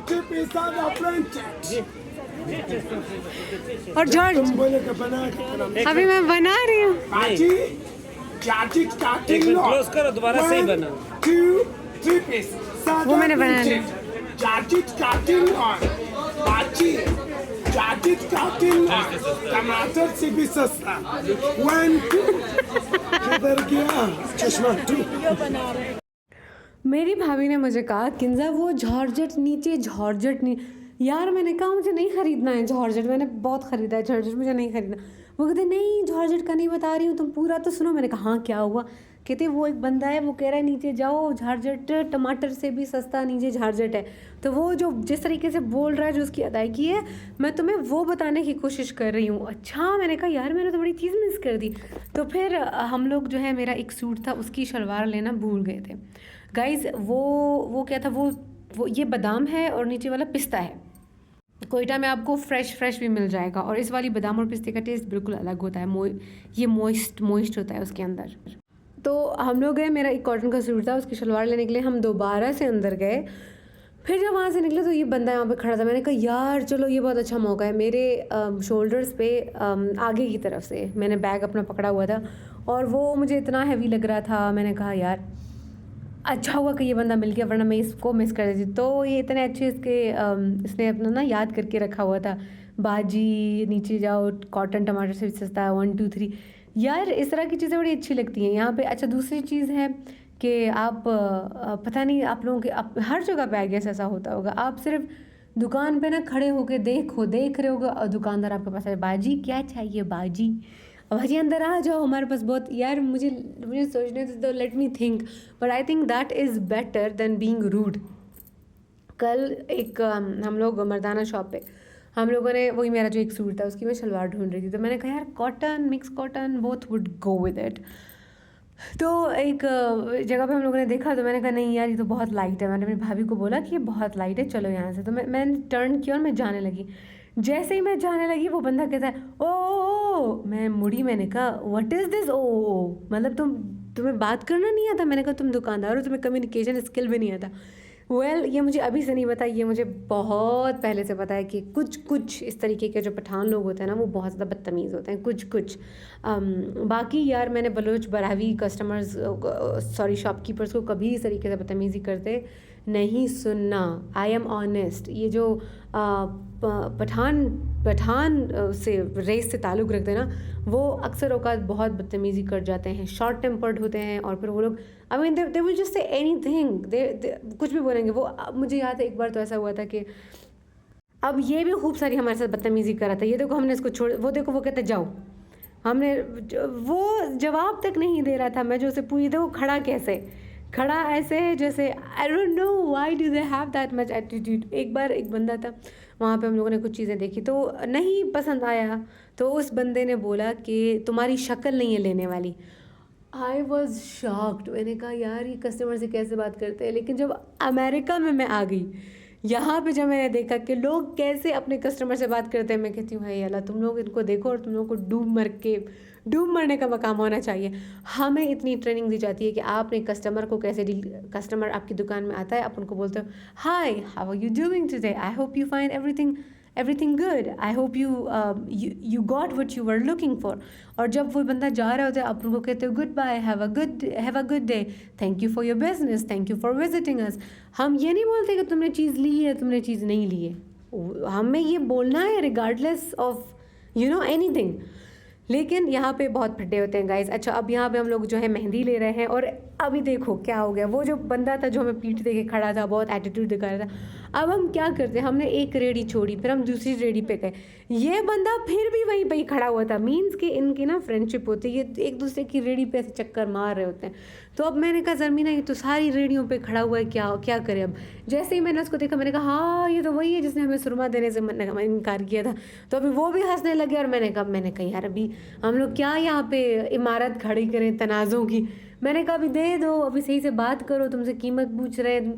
Pizza French और George तुम बोले कि बना अभी मैं बना रही हूँ। बाजी चाची स्टार्टिंग एक मिनट close करो, दोबारा सही बना। 2 3 पीस वो मैंने बनाया है। चाची स्टार्टिंग और बाजी चाची स्टार्टिंग और टमाटर से भी सस्ता 1 2 किधर गया चश्मा 2 मेरी भाभी ने मुझे कहा किंजा वो जॉर्जेट नीचे जॉर्जेट नहीं। यार मैंने कहा मुझे नहीं ख़रीदना है जॉर्जेट, मैंने बहुत ख़रीदा है जॉर्जेट, मुझे नहीं ख़रीदना। वो कहते नहीं जॉर्जेट का नहीं बता रही हूँ, तुम पूरा तो सुनो। मैंने कहा हाँ क्या हुआ? कहते वो एक बंदा है वो कह रहा है नीचे जाओ जॉर्जेट टमाटर से भी सस्ता नीचे जॉर्जेट है। तो वो जो जिस तरीके से बोल रहा है जो उसकी अदायगी है मैं तुम्हें वो बताने की कोशिश कर रही हूँ। अच्छा मैंने कहा यार मैंने तो बड़ी चीज़ मिस कर दी। तो फिर हम लोग जो है मेरा एक सूट था उसकी शलवार लेना भूल गए थे गाइज़। वो क्या था वो ये बादाम है और नीचे वाला पिस्ता है। कोयटा में आपको फ्रेश भी मिल जाएगा और इस वाली बादाम और पिस्ते का टेस्ट बिल्कुल अलग होता है। ये मॉइस्ट होता है उसके अंदर। तो हम लोग गए, मेरा एक कॉटन का सूट था उसकी शलवार लेने के लिए, हम दोबारा से अंदर गए। फिर जब वहाँ से निकले तो ये बंदा यहाँ पे खड़ा था। मैंने कहा यार चलो ये बहुत अच्छा मौका है। मेरे शोल्डर्स पे आगे की तरफ से मैंने बैग अपना पकड़ा हुआ था और वो मुझे इतना हैवी लग रहा था। मैंने कहा यार अच्छा हुआ कि ये बंदा मिल गया वरना मैं इसको मिस कर देती। तो ये इतने अच्छे इसने अपना ना याद करके रखा हुआ था, बाजी नीचे जाओ कॉटन टमाटर से भी सस्ता है 1 2 3। यार इस तरह की चीज़ें बड़ी अच्छी लगती हैं यहाँ पे। अच्छा दूसरी चीज़ है कि आप पता नहीं आप लोगों के हर जगह पे आई गेस ऐसा होता होगा, आप सिर्फ दुकान पे ना खड़े होके देख रहे होगे और दुकानदार आपके पास है बाजी क्या चाहिए बाजी, भाजी अंदर आ जाओ हमारे पास बहुत। यार मुझे सोचने तो let me think, but I think that is better than being rude. कल एक हम लोग मर्दाना शॉप पे हम लोगों ने वही मेरा जो एक सूट था उसकी मैं शलवार ढूंढ रही थी तो मैंने कहा यार cotton mix cotton both would go with it. तो एक जगह पे हम लोगों ने देखा तो मैंने कहा नहीं यार ये तो बहुत लाइट है। मैंने अपनी भाभी को बोला कि ये बहुत लाइट है चलो यहाँ से। तो मैंने टर्न किया और मैं जाने लगी। जैसे ही मैं जाने लगी वो बंदा कहता है ओ मैं मुड़ी। मैंने कहा व्हाट इज़ दिस ओ मतलब तुम्हें बात करना नहीं आता? मैंने कहा तुम दुकानदार हो तुम्हें कम्युनिकेशन स्किल भी नहीं आता। ये मुझे अभी से नहीं पता, ये मुझे बहुत पहले से पता है कि कुछ इस तरीके के जो पठान लोग होते हैं ना वो बहुत ज़्यादा बदतमीज़ होते हैं कुछ। बाकी यार मैंने Bloch Brahui customers sorry shopkeepers को कभी इस तरीके से बदतमीज़ी करते नहीं सुनना। I am honest. ये जो पठान से रेस से ताल्लुक़ रखते हैं ना वो अक्सर औकात बहुत बदतमीज़ी कर जाते हैं, शॉर्ट टेम्पर्ड होते हैं और फिर वो लोग I mean they will just say anything, they कुछ भी बोलेंगे। वो मुझे याद है एक बार तो ऐसा हुआ था कि अब ये भी खूब सारी हमारे साथ बदतमीज़ी कर रहा था। ये देखो हमने इसको छोड़, वो देखो वो कहते जाओ, हमने वो जवाब तक नहीं दे रहा था। मैं जो उसे पूछी देखो खड़ा ऐसे जैसे आई don't know why do they have that much attitude. एक बार एक बंदा था वहाँ पे हम लोगों ने कुछ चीज़ें देखी तो नहीं पसंद आया तो उस बंदे ने बोला कि तुम्हारी शक्ल नहीं है लेने वाली। I was shocked. मैंने कहा यार ये कस्टमर से कैसे बात करते हैं। लेकिन जब अमेरिका में मैं आ गई यहाँ पे जब मैंने देखा कि लोग कैसे अपने कस्टमर से बात करते हैं मैं कहती हूँ हाय अल्लाह तुम लोग इनको देखो और तुम लोग को डूब मरने का मकाम होना चाहिए। हमें इतनी ट्रेनिंग दी जाती है कि आपने कस्टमर को कैसे डील, कस्टमर आपकी दुकान में आता है आप उनको बोलते हो hi how are you doing today, I hope you find everything good, I hope you got what you were looking for। और जब वो बंदा जा रहा होता है आप उनको कहते हो goodbye, have a good day, thank you for your business, thank you for visiting us. हम ये नहीं बोलते कि तुमने चीज़ ली है तुमने चीज़ नहीं ली है, हमें ये बोलना है रिगार्डलेस ऑफ एनीथिंग। लेकिन यहाँ पे बहुत फटे होते हैं गाइस। अच्छा अब यहाँ पे हम लोग जो है मेहंदी ले रहे हैं और अभी देखो क्या हो गया। वो जो बंदा था जो हमें पीठ दे के खड़ा था बहुत एटीट्यूड दिखा रहा था। अब हम क्या करते हैं, हमने एक रेडी छोड़ी फिर हम दूसरी रेडी पे गए, ये बंदा फिर भी वहीं पे ही खड़ा हुआ था। मीन्स कि इनकी ना फ्रेंडशिप होती है, ये एक दूसरे की रेडी पे ऐसे चक्कर मार रहे होते हैं। तो अब मैंने कहा ज़रमीना ये तो सारी रेडियों पे खड़ा हुआ है, क्या करें अब। जैसे ही मैंने उसको देखा मैंने कहा हाँ ये तो वही है जिसने हमें सुरमा देने से इनकार किया था। तो अभी वो भी हंसने लगे और मैंने कहा यार अभी हम लोग क्या यहाँ पे इमारत खड़ी करें तनाज़ों की। मैंने कहा अभी दे दो, अभी सही से बात करो, तुमसे कीमत पूछ रहे हैं।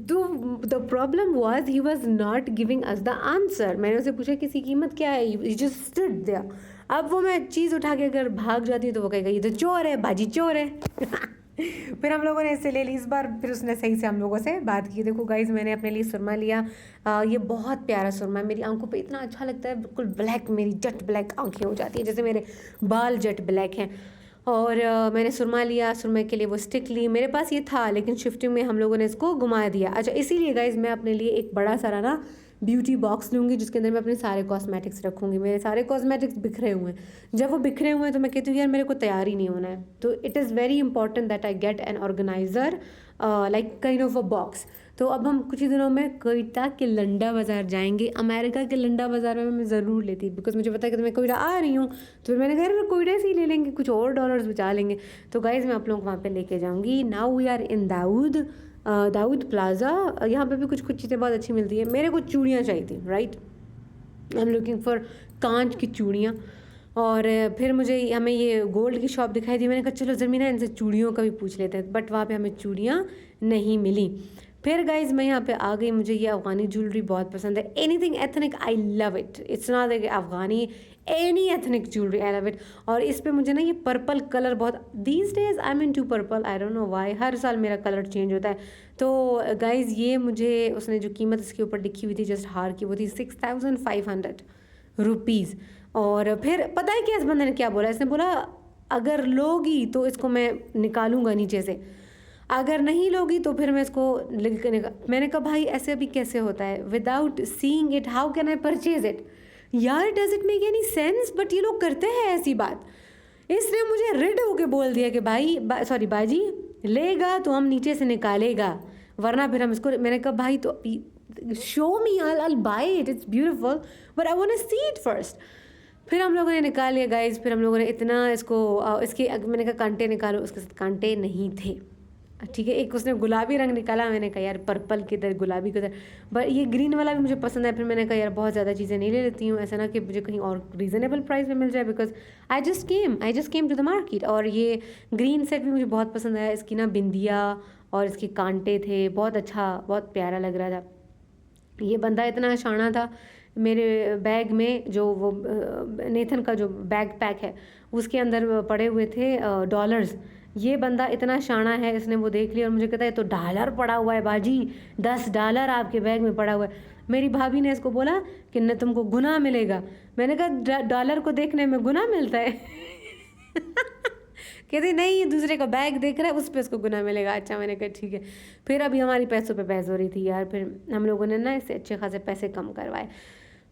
तो the problem was he was not giving us the answer. मैंने उसे पूछा किसी कीमत क्या है, ही जस्ट स्टूड देयर। अब वो मैं चीज़ उठा के अगर भाग जाती तो वो कहेगा ये तो चोर है, बाजी चोर है। फिर हम लोगों ने इससे ले ली इस बार, फिर उसने सही से हम लोगों से बात की। देखो गाइज मैंने अपने लिए सुरमा लिया, ये बहुत प्यारा सुरमा है, मेरी आंखों पे इतना अच्छा लगता है, बिल्कुल ब्लैक, मेरी जट ब्लैक आंखें हो जाती हैं, जैसे मेरे बाल जट ब्लैक हैं। और मैंने सुरमा लिया, सुरमे के लिए वो स्टिक ली, मेरे पास ये था लेकिन शिफ्टिंग में हम लोगों ने इसको घुमा दिया। अच्छा इसीलिए गाइज मैं अपने लिए एक बड़ा सारा ना ब्यूटी बॉक्स लूँगी जिसके अंदर मैं अपने सारे कॉस्मेटिक्स रखूँगी। मेरे सारे कॉस्मेटिक्स बिखरे हुए हैं, जब वो बिखरे हुए हैं तो मैं कहती हूँ यार मेरे को तैयार ही नहीं होना है। तो it is very important that I get an organiser like kind of a box. तो अब हम कुछ ही दिनों में कोयटा के लंडा बाज़ार जाएंगे। अमेरिका के लंडा बाज़ार में मैं ज़रूर लेती, बिकॉज मुझे पता है कि मैं कोयटा आ रही हूँ, तो फिर मैंने कहा कोयटा से ही ले लेंगे, कुछ और डॉलर्स बचा लेंगे। तो गाइज़ मैं आप लोगों को वहाँ पे लेके जाऊँगी। Now we are in Dawood plaza. यहाँ पे भी कुछ चीज़ें बहुत अच्छी मिलती है। मेरे को चूड़ियाँ चाहिए थी, right, I am looking for कांच की चूड़ियाँ। और फिर हमें ये गोल्ड की शॉप दिखाई दी, मैंने कहा चलो ज़मीना इनसे चूड़ियों का भी पूछ लेते हैं, बट वहाँ पे हमें चूड़ियाँ नहीं मिली। फिर गाइज मैं यहाँ पे आ गई, मुझे ये अफ़गानी ज्वेलरी बहुत पसंद है, anything ethnic I love it, it's not like Afghani, any ethnic jewellery I love it. और इस पे मुझे ना ये पर्पल कलर बहुत, these days I am into purple, I don't know why, हर साल मेरा कलर चेंज होता है। तो गाइज ये मुझे, उसने जो कीमत इसके ऊपर लिखी हुई थी जस्ट हार की, वो थी 6500 रुपीज़। और फिर पता है क्या इस बंदे ने क्या बोला, इसने बोला अगर लोगी तो इसको मैं निकालूंगा नीचे से, अगर नहीं लोगी तो फिर मैं इसको मैंने कहा भाई ऐसे अभी कैसे होता है, without seeing it how can I purchase it, यार does it make any sense, but ये लोग करते हैं ऐसी बात। इसने मुझे रिड होके बोल दिया कि सॉरी बाजी लेगा तो हम नीचे से निकालेगा, वरना फिर हम इसको, मैंने कहा भाई तो show me, I'll buy it, it's beautiful, but I want to see it first। फिर हम लोगों ने निकाल लिया गाइज, फिर हम लोगों ने इतना इसको इसके मैंने कहा कांटे निकालो, उसके साथ कांटे नहीं थे, ठीक है। एक उसने गुलाबी रंग निकाला, मैंने कहा यार पर्पल किधर, गुलाबी किधर, बट ये ग्रीन वाला भी मुझे पसंद है। फिर मैंने कहा यार बहुत ज़्यादा चीज़ें नहीं ले लेती हूँ, ऐसा ना कि मुझे कहीं और रीज़नेबल प्राइस में मिल जाए, because I just came to the market. और ये ग्रीन सेट भी मुझे बहुत पसंद आया, इसकी ना बिंदिया और इसके कांटे थे, बहुत अच्छा, बहुत प्यारा लग रहा था। ये बंदा इतना शाना था, मेरे बैग में जो वो नेथन का जो बैग पैक है उसके अंदर पड़े हुए थे डॉलर्स। ये बंदा इतना शाना है, इसने वो देख लिया और मुझे कहता है तो डॉलर पड़ा हुआ है बाजी, $10 आपके बैग में पड़ा हुआ है। मेरी भाभी ने इसको बोला कि न तुमको गुनाह मिलेगा, मैंने कहा डॉलर को देखने में गुनाह मिलता है कहते नहीं ये दूसरे का बैग देख रहा है उस पर इसको गुनाह मिलेगा। अच्छा मैंने कहा ठीक है। फिर अभी हमारी पैसों पे बहस हो रही थी यार, फिर हम लोगों ने ना इससे अच्छे खासे पैसे कम करवाए।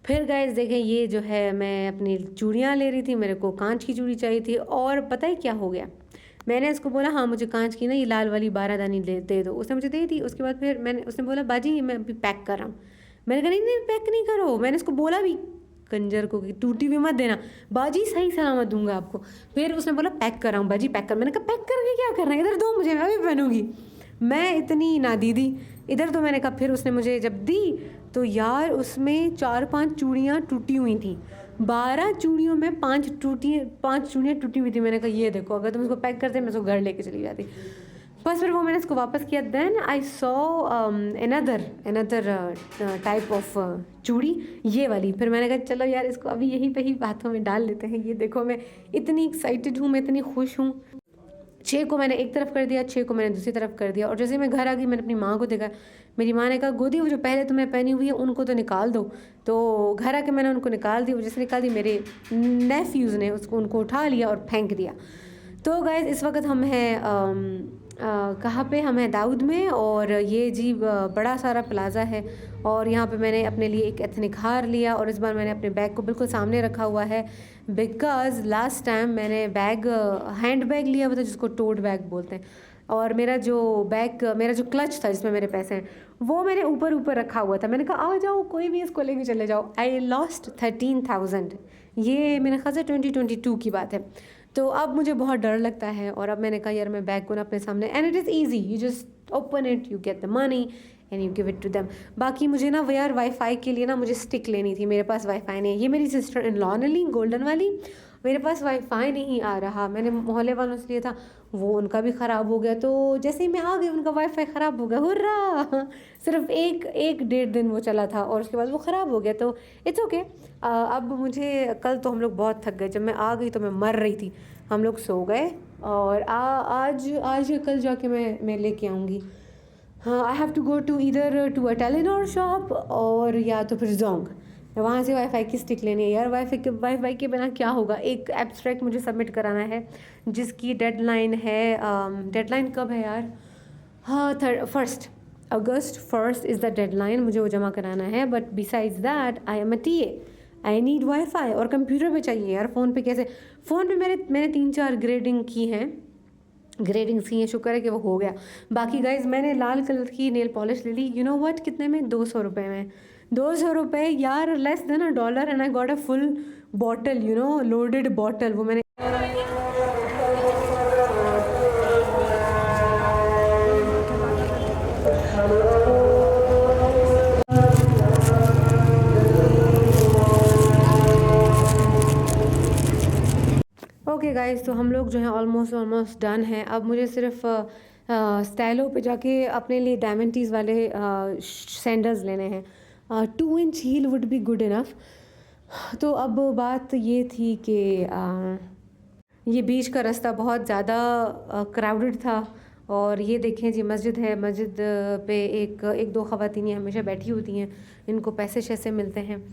फिर गाइस देखें ये जो है मैं अपनी चूड़ियाँ ले रही थी, मेरे को कांच की चूड़ी चाहिए थी, और पता है क्या हो गया, मैंने इसको बोला हाँ मुझे कांच की ना ये लाल वाली 12 दानी दे दो, उसने मुझे दे दी। उसके बाद फिर उसने बोला बाजी मैं अभी पैक कर रहा हूँ, मैंने कहा नहीं पैक नहीं करो, मैंने इसको बोला भी कंजर को कि टूटी हुई मत देना, बाजी सही सलामत दूंगा आपको। फिर उसने बोला पैक कर रहा हूँ बाजी पैक कर, मैंने कहा पैक करके क्या करना है, इधर दो मुझे, मैं अभी पहनूंगी। मैं इतनी ना दीदी इधर तो मैंने कहा, फिर उसने मुझे जब दी तो यार उसमें 4-5 चूड़ियाँ टूटी हुई थी, 12 चूड़ियों में 5 चूड़ियाँ टूटी हुई थी। मैंने कहा ये देखो अगर तुम इसको पैक करते मैं इसको घर लेके चली जाती। बस फिर वो मैंने इसको वापस किया। Then I saw another type of chudi, ये वाली। फिर मैंने कहा चलो यार इसको अभी यहीं पे ही हाथों में डाल लेते हैं। ये देखो मैं इतनी एक्साइटेड हूँ, मैं इतनी खुश हूँ। 6 को मैंने एक तरफ कर दिया, 6 को मैंने दूसरी तरफ कर दिया। और जैसे मैं घर आ गई मैंने अपनी माँ को देखा, मेरी माँ ने कहा गोदी वो जो पहले तुमने पहनी हुई है उनको तो निकाल दो। तो घर आके मैंने उनको निकाल दी, वो जैसे निकाल दी मेरे नेफ्यूज़ ने उनको उठा लिया और फेंक दिया। तो गाइस इस वक्त हम हैं कहाँ पे, हम हैं दाऊद में, और ये जी बड़ा सारा प्लाज़ा है। और यहाँ पे मैंने अपने लिए एक एथनिक हार लिया, और इस बार मैंने अपने बैग को बिल्कुल सामने रखा हुआ है, बिकॉज़ लास्ट टाइम मैंने हैंड बैग लिया हुआ था जिसको टोट बैग बोलते हैं, और मेरा जो क्लच था जिसमें मेरे पैसे हैं वो मैंने ऊपर रखा हुआ था। मैंने कहा आ जाओ कोई भी इसको लेके चले जाओ। आई लॉस्ट 13,000, ये मेरे ख्याल से 2022 की बात है। तो अब मुझे बहुत डर लगता है, और अब मैंने कहा यार मैं बैग को ना अपने सामने, and it is easy, you just open it, you get the money and you give it to them. बाकी मुझे ना यार वाईफाई के लिए ना मुझे स्टिक लेनी थी, मेरे पास वाईफाई नहीं है। ये मेरी सिस्टर इन लॉ ने ली गोल्डन वाली, मेरे पास वाईफाई नहीं आ रहा। मैंने मोहल्ले वालों से लिया था, वो उनका भी ख़राब हो गया। तो जैसे ही मैं आ गई उनका वाईफाई ख़राब हो गया, हुर्रा। सिर्फ एक 1.5 दिन वो चला था और उसके बाद वो ख़राब हो गया। तो इट्स ओके। अब मुझे कल तो हम लोग बहुत थक गए, जब मैं आ गई तो मैं मर रही थी। हम लोग सो गए और आज या कल जाके मैं लेके आऊँगी। हाँ, I have to go to either to a Telenor shop और या तो फिर जोंग, वहाँ से वाईफाई की स्टिक लेनी है यार। वाईफाई के बिना क्या होगा। एक एब्स्ट्रैक्ट मुझे सबमिट कराना है जिसकी डेडलाइन है, डेडलाइन कब है यार? हाँ, 1 अगस्त 1 इज़ द डेडलाइन, मुझे वो जमा कराना है। But besides that I am a TA, I need wifi और कंप्यूटर पे चाहिए यार। फ़ोन पे कैसे? फ़ोन पे मैंने 3-4 ग्रेडिंग्स की हैं, शुक्र है कि वो हो गया। बाकी गाइज मैंने लाल कलर की नेल पॉलिश ले ली, यू नो व्हाट, कितने में? 200 रुपये में। 200 रुपये यार, less than $1 and I got a full bottle, you know, loaded bottle. वो मैंने ओके गाइस, तो हम लोग जो है ऑलमोस्ट डन है। अब मुझे सिर्फ स्टाइलो पे जाके अपने लिए डायमंटीज़ वाले सैंडल्स लेने हैं। 2 inch heal would be good enough. तो अब बात ये थी कि ये बीच का रास्ता बहुत ज़्यादा क्राउडेड था और ये देखें जी मस्जिद है। मस्जिद पे एक दो ख़वातीनें हमेशा बैठी होती हैं, इनको पैसे शैसे मिलते हैं।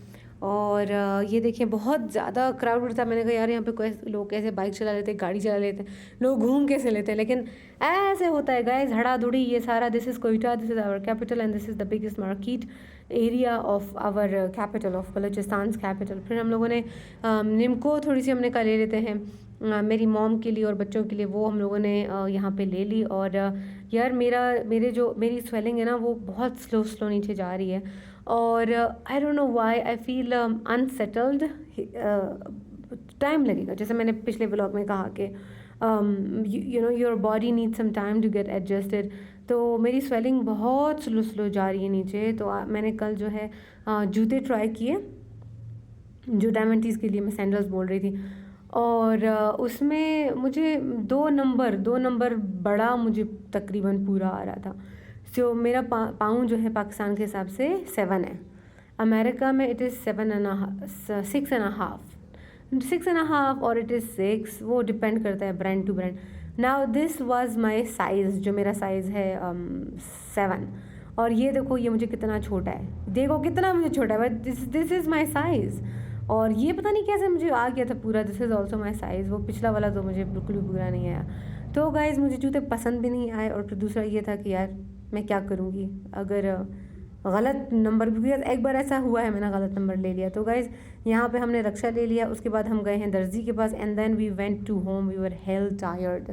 और ये देखें बहुत ज़्यादा क्राउडेड था। मैंने कहा यार यहाँ पे लोग कैसे बाइक चला लेते, गाड़ी चला लेते, लोग घूम कैसे लेते हैं, लेकिन ऐसे होता है गाइस, धड़ाधुड़ी ये सारा। This is Quetta, this is our capital and this is the biggest market area of our capital, of Balochistan capital. फिर हम लोगों ने निम्को थोड़ी सी हमने का ले लेते हैं मेरी मॉम के लिए और बच्चों के लिए, वो हम लोगों ने यहाँ पे ले ली। और यार मेरी स्वेलिंग है ना, वो बहुत स्लो नीचे जा रही है और I don't know why I feel unsettled. Time लगेगा, जैसे मैंने पिछले व्लॉग में कहा कि you know your body need some time to get adjusted. तो मेरी स्वेलिंग बहुत स्लो जा रही है नीचे। तो मैंने कल जो है जूते ट्राई किए, जो डायमंटीज़ के लिए मैं सैंडल्स बोल रही थी, और उसमें मुझे 2 नंबर बड़ा मुझे तकरीबन पूरा आ रहा था। सो मेरा पाँव जो है पाकिस्तान के हिसाब से 7 है, अमेरिका में इट इज़ 6.5 और इट इज़ 6, वो डिपेंड करता है brand to brand. Now this was my size, जो मेरा साइज़ है 7, और ये देखो ये मुझे कितना छोटा है, देखो कितना मुझे छोटा है, but this is my size. और ये पता नहीं कैसे मुझे आ गया था पूरा, this is also my size. वो पिछला वाला तो मुझे बिल्कुल भी पूरा नहीं आया। तो गाइज़ मुझे जूते पसंद भी नहीं आए, और फिर दूसरा ये था कि यार मैं क्या करूँगी अगर गलत नंबर भी। एक बार ऐसा हुआ है, मैंने गलत नंबर ले लिया। तो गाइज़ यहाँ पे हमने रक्षा ले लिया, उसके बाद हम गए हैं दर्जी के पास and then we went to home, we were hell tired.